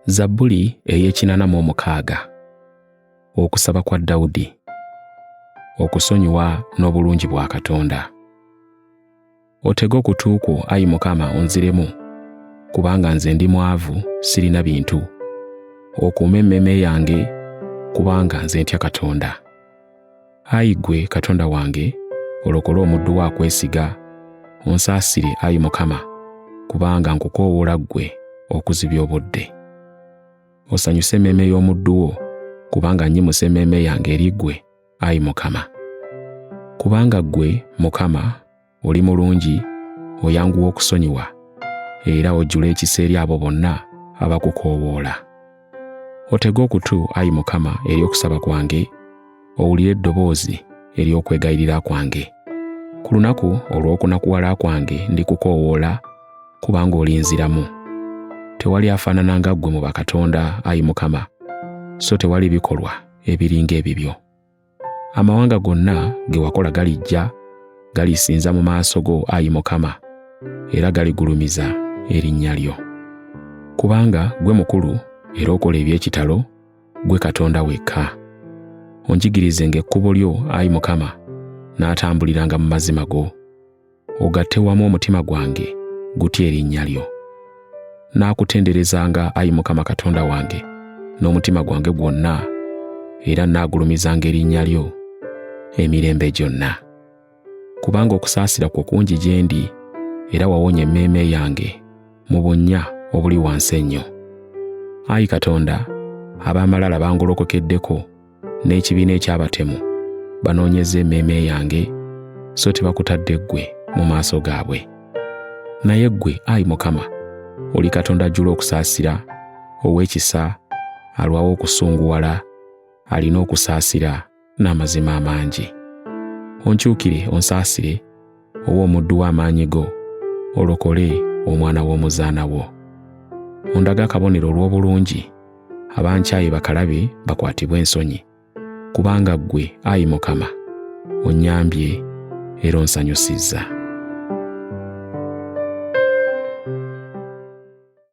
Zabbuli ey'ekinana mu omukaaga. Okusaba kwa Dawudi. Okusonyiwa n'obulungi bwa Katonda. Otege okutu kwo, Ayi Mukama, onziremu, kubanga nze ndi mwavu, sirina bintu. Okuume emmeeme yange, kubanga nze ntya Katonda. Ayi ggwe Katonda wange, olokole omuddu wo akwesiga, onsaasire, Ayi Mukama, kubanga nkukoowoola ggwe okuzibya obudde. Osanyuse emmeeme y'omuddu wo, kubanga nnyimusa emmeeme yange eri ggwe, Ayi Mukama. Kubanga ggwe, Mukama, oli mulungi, oyanguwa okusonyiwa, era ojjula ekisa eri abo bonna abakukoowoola. Otege okutu, Ayi Mukama, eri okusaba kwange, owulire eddoboozi ery'okwegayirira kwange. Ku lunaku olw'okunakuwala kwange ndikukoowoola, kubanga olinziramu. Tewali afaanana nga ggwe mu bakatonda, Ayi Mukama, so tewali bikolwa ebiringa ebibyo. Amawanga gonna ge wakola galijja, galisinza mu maaso go, Ayi Mukama, era galigulumiza erinnya lyo. Kubanga ggwe mukulu era okola eby'ekitalo, ggwe Katonda wekka. Onjigirizenga ekkubo lyo, Ayi Mukama, n'atambuliranga mu mazima go. Ogatte wamu omutima gwange gutya erinnya lyo. Naakutenderezanga, Ayi Mukama Katonda wange, n'omutima gwange gwonna, era nnaagulumizanga erinnya lyo emirembe gyonna. Kubanga okusaasira kwo kungi gye ndi, era wawonya emmeeme yange mu bunnya obuli wansi ennyo. Ayi Katonda, ab'amalala bangolokokeddeko, n'ekibiina eky'abatemu banoonyeza emmeeme yange, so tebakutadde ggwe mu maaso gaabwe. Naye ggwe, Ayi Mukama, oli Katonda ajjula okusaasira, ow'ekisa, alwawo okusunguwala, alina okusaasira n'amazima amangi. Onkyukire onsaasire, owe omuddu wo amaanyi go, olokole omwana w'omuzaana wo. Ondage akabonero olw'obulungi, abankyaye bakalabe bakwatibwe ensonyi, kubanga ggwe, Ayi Mukama, onnyambye era onsanyusizza.